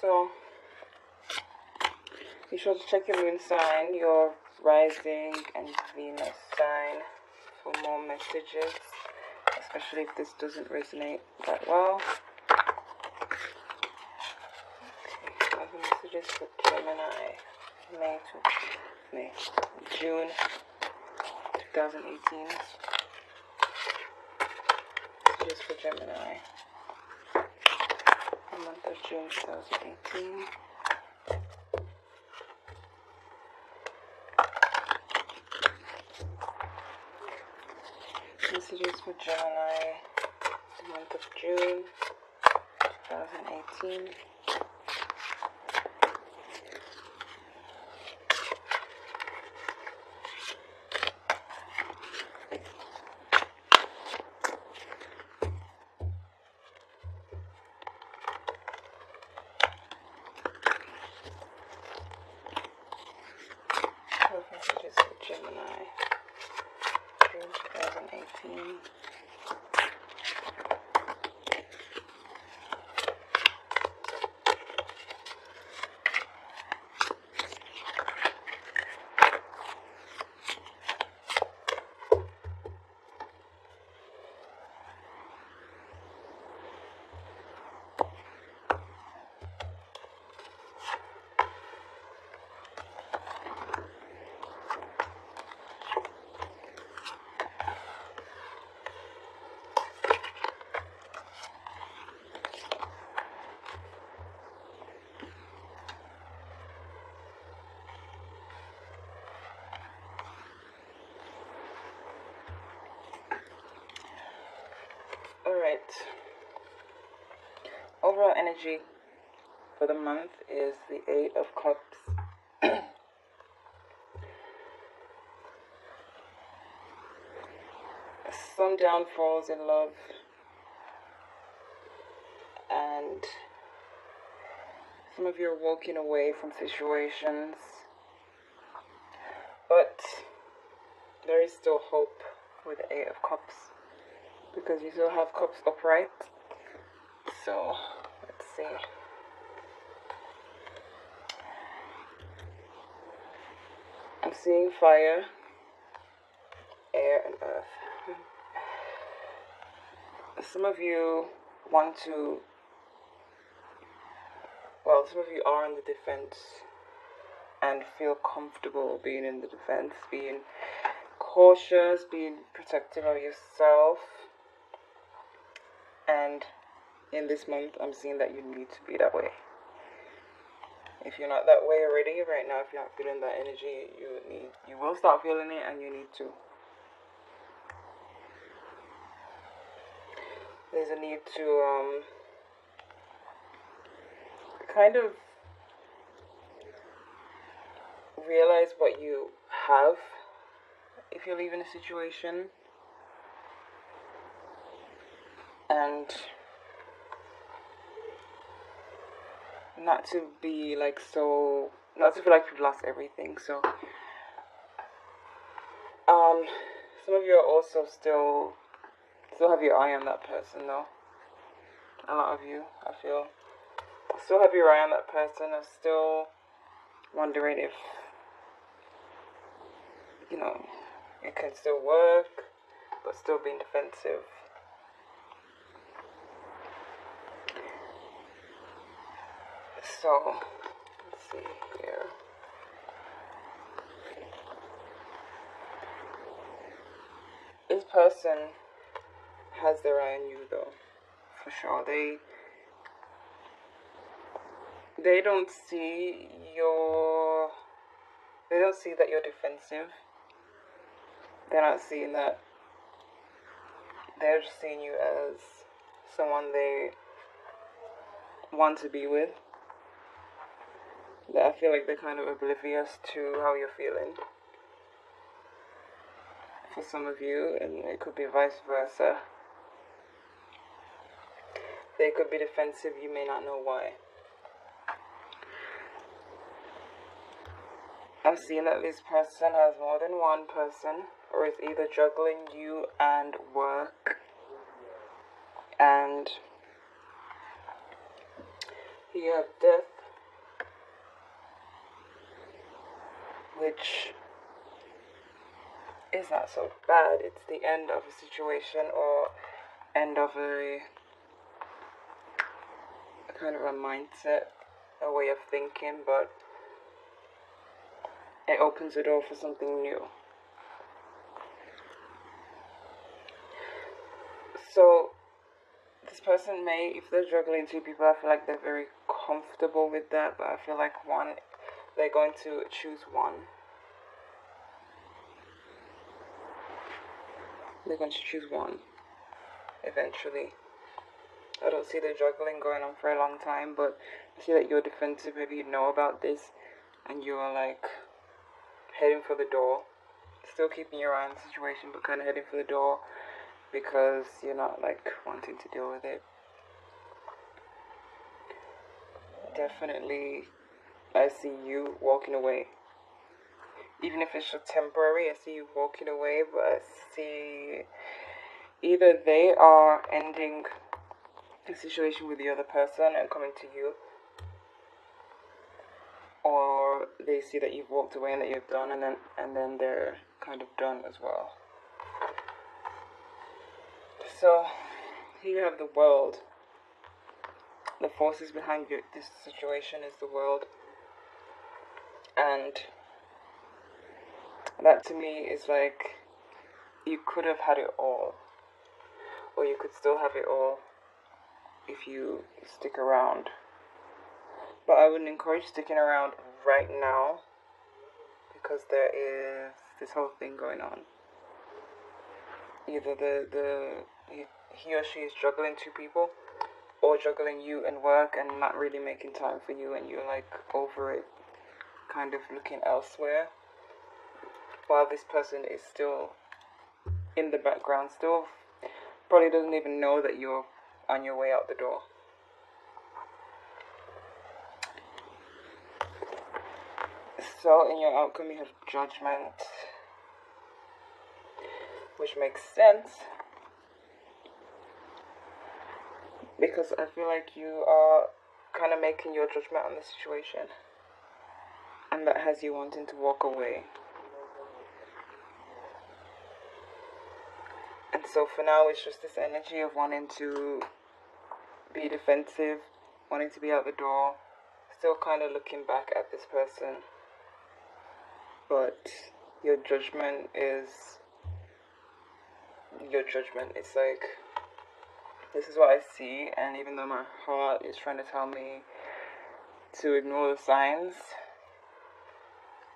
So be sure to check your moon sign, your rising and Venus sign for more messages, especially if this doesn't resonate that well. Okay, other messages for Gemini, June 2018. Messages for Gemini, the month of June 2018. Messages for Gemini, the month of June 2018. Messages for Gemini, June 2018. Alright, overall energy for the month is the 8 of Cups. Some downfalls in love, and some of you are walking away from situations, but there is still hope with the 8 of Cups, because you still have Cups upright. So let's see. I'm seeing fire, air, and earth. Some of you want to, well, some of you are in the defense and feel comfortable being in the defense, being cautious, being protective of yourself. And in this month, I'm seeing that you need to be that way. If you're not that way already right now, if you're not feeling that energy, you will start feeling it, and you need to. There's a need to kind of realize what you have if you're leaving a situation, and not to be like so, not to feel like you've lost everything. So some of you are also still have your eye on that person though. A lot of you, I feel, still have your eye on that person, are still wondering if, you know, it can still work, but still being defensive. So, let's see here. This person has their eye on you though, for sure. They don't see that you're defensive. They're not seeing that. They're just seeing you as someone they want to be with. That I feel like they're kind of oblivious to how you're feeling. For some of you, and it could be vice versa. They could be defensive, you may not know why. I'm seeing that this person has more than one person, or is either juggling you and work, and You have death, which is not so bad. It's the end of a situation or end of a kind of a mindset, a way of thinking, but it opens the door for something new. So this person may, if they're juggling two people, I feel like they're very comfortable with that, but I feel like they're going to choose one. They're going to choose one eventually. I don't see the juggling going on for a long time, but I see that you're defensive. Maybe you know about this and you're like heading for the door, still keeping your eye on the situation, but kind of heading for the door because you're not like wanting to deal with it. Definitely, I see you walking away. Even if it's just temporary, I see you walking away, but I see either they are ending the situation with the other person and coming to you, or they see that you've walked away and that you're done, and then they're kind of done as well. So here you have the world. The forces behind this situation is the world, and that to me is like you could have had it all, or you could still have it all if you stick around. But I wouldn't encourage sticking around right now because there is this whole thing going on. Either he or she is juggling two people, or juggling you and work and not really making time for you, and you're like over it, kind of looking elsewhere, while this person is still in the background, still probably doesn't even know that you're on your way out the door. So in your outcome you have judgment, which makes sense because I feel like you are kind of making your judgment on the situation, and that has you wanting to walk away. And so for now it's just this energy of wanting to be defensive, wanting to be out the door, still kind of looking back at this person, but your judgment is it's like, this is what I see, and even though my heart is trying to tell me to ignore the signs,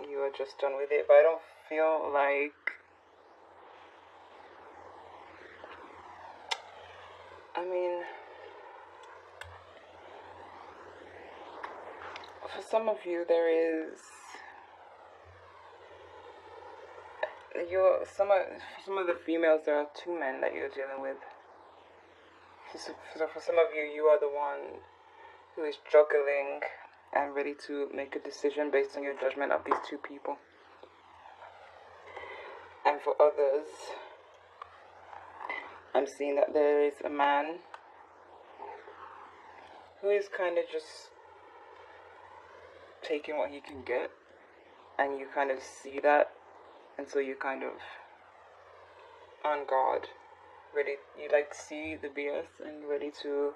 you are just done with it. But I don't feel like, I mean, for some of you there is, for some of the females there are two men that you're dealing with. So for some of you, you are the one who is juggling and ready to make a decision based on your judgment of these two people. And for others, I'm seeing that there is a man who is kind of just taking what he can get, and you kind of see that, and so you're kind of on guard, ready, you like see the BS and ready to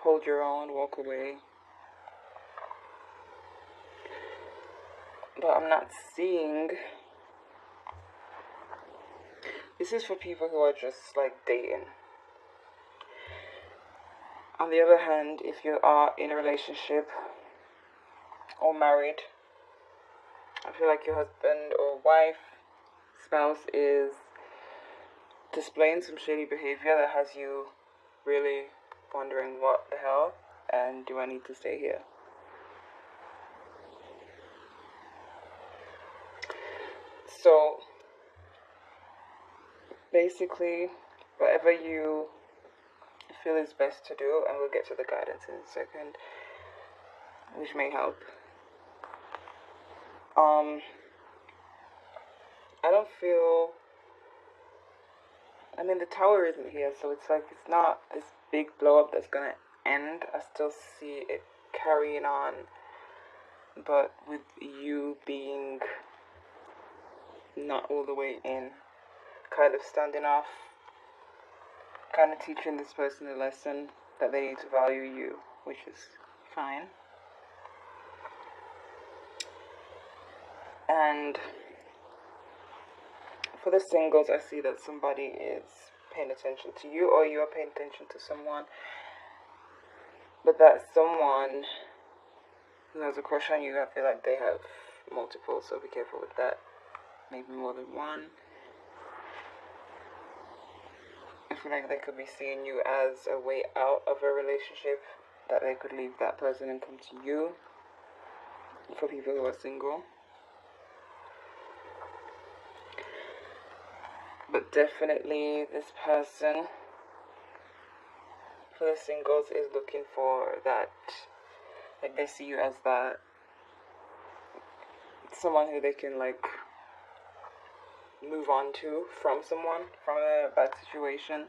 hold your own, walk away. But I'm not seeing, this is for people who are just like dating. On the other hand, if you are in a relationship or married, I feel like your husband or wife, spouse is displaying some shady behavior that has you really wondering what the hell, and do I need to stay here? So basically, whatever you feel is best to do, and we'll get to the guidance in a second, which may help. I don't feel, I mean, the tower isn't here, so it's like, it's not this big blow up that's gonna end. I still see it carrying on, but with you being not all the way in, kind of standing off, kind of teaching this person a lesson that they need to value you, which is fine. And for the singles, I see that somebody is paying attention to you, or you are paying attention to someone, but that someone who has a crush on you, I feel like they have multiple, so be careful with that. Maybe more than one. I feel like they could be seeing you as a way out of a relationship, that they could leave that person and come to you, for people who are single. But definitely this person, for the singles, is looking for that, like they see you as that, someone who they can like move on to from someone, from a bad situation,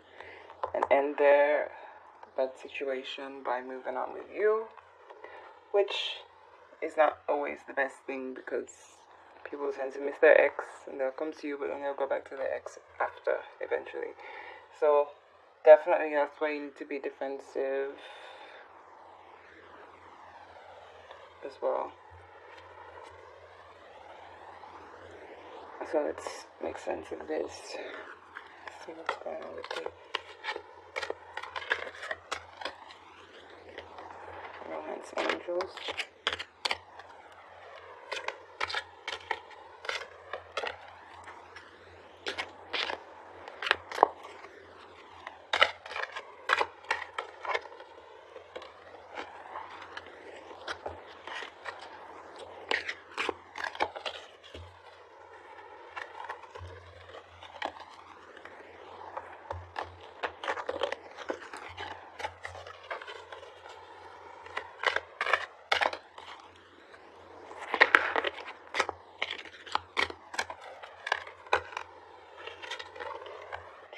and end their bad situation by moving on with you, which is not always the best thing, because people tend to miss their ex and they'll come to you, but then they'll go back to their ex after eventually. So definitely that's why you need to be defensive as well. So let's make sense of this. Let's see what's going on with the romance angels.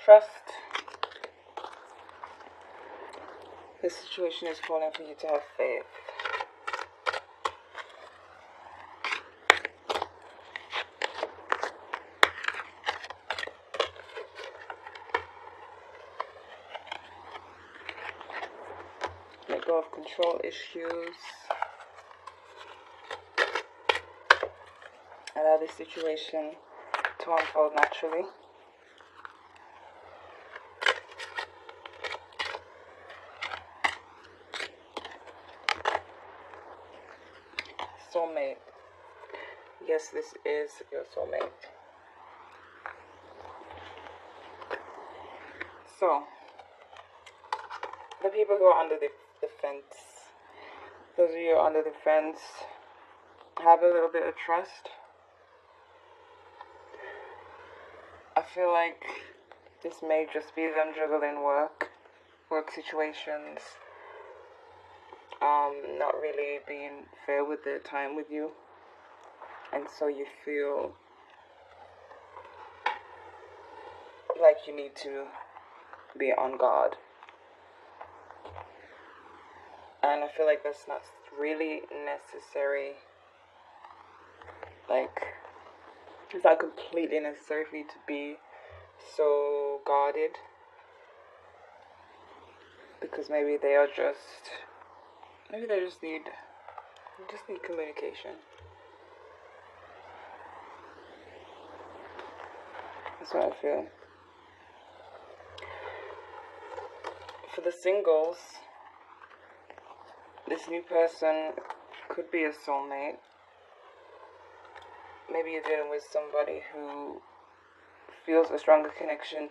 Trust. This situation is calling for you to have faith. Let go of control issues. Allow this situation to unfold naturally. Soulmate. Yes, this is your soulmate. So, the people who are under the fence, those of you under the fence, have a little bit of trust. I feel like this may just be them juggling work situations, not really being fair with their time with you, and so you feel like you need to be on guard. And I feel like that's not really necessary. Like, it's not completely necessary for you to be so guarded, because maybe they just need communication. That's what I feel. For the singles, this new person could be a soulmate. Maybe you're dealing with somebody who feels a stronger connection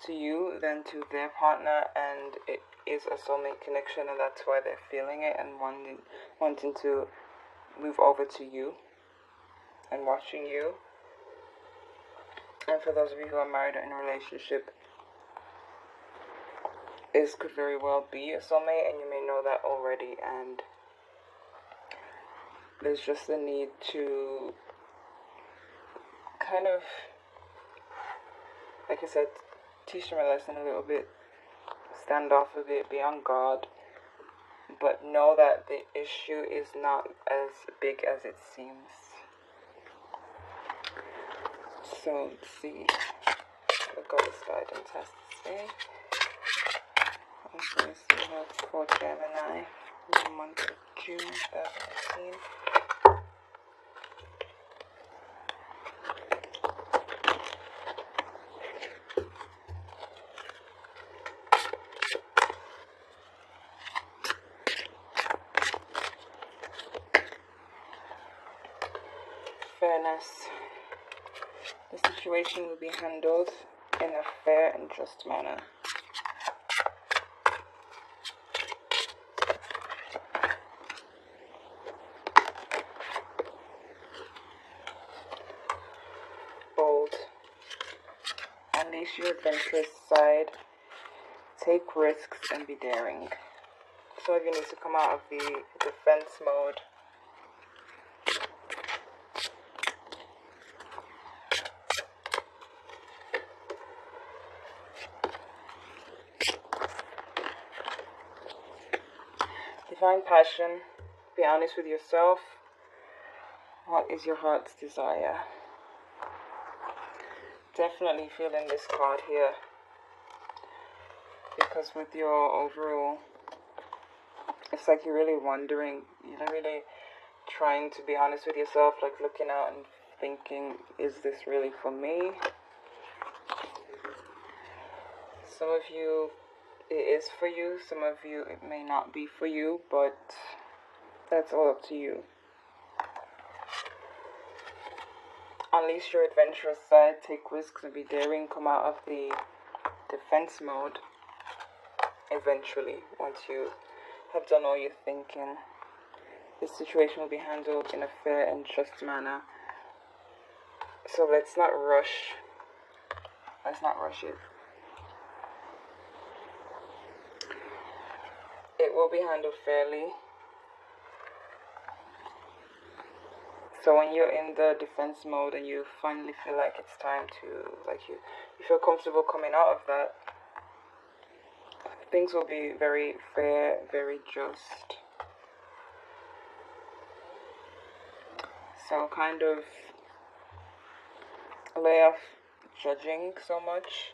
to you than to their partner, and it is a soulmate connection, and that's why they're feeling it and wanting to move over to you and watching you. And for those of you who are married or in a relationship, this could very well be a soulmate, and you may know that already, and there's just the need to kind of, like I said, teach them a lesson a little bit, stand off a bit, be on guard, and but know that the issue is not as big as it seems. So let's see what Goddess guidance has to say. Okay, so we have for Gemini in the month of June 2018. Fairness. The situation will be handled in a fair and just manner. Bold. Unleash your adventurous side. Take risks and be daring. Some of you need to come out of the defense mode. Divine passion. Be honest with yourself. What is your heart's desire? Definitely feeling this card here, because with your overall, it's like you're really wondering, you're really trying to be honest with yourself, like looking out and thinking, is this really for me? Some of you, it is for you. Some of you, it may not be for you, but that's all up to you. Unleash your adventurous side, take risks and be daring, come out of the defense mode eventually. Once you have done all your thinking, this situation will be handled in a fair and just manner. So let's not rush. Let's not rush it. It will be handled fairly. So when you're in the defense mode and you finally feel like it's time to, like you feel comfortable coming out of that, things will be very fair, very just. So kind of lay off judging so much.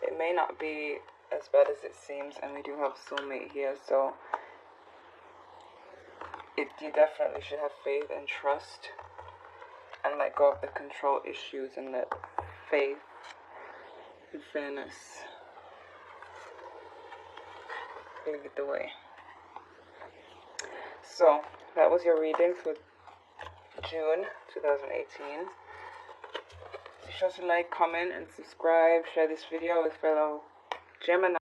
It may not be as bad as it seems, and we do have soulmate here, so you definitely should have faith and trust and let go of the control issues and let faith and fairness lead the way. So that was your reading for June 2018. Be sure to like, comment and subscribe. Share this video with fellow Gemini.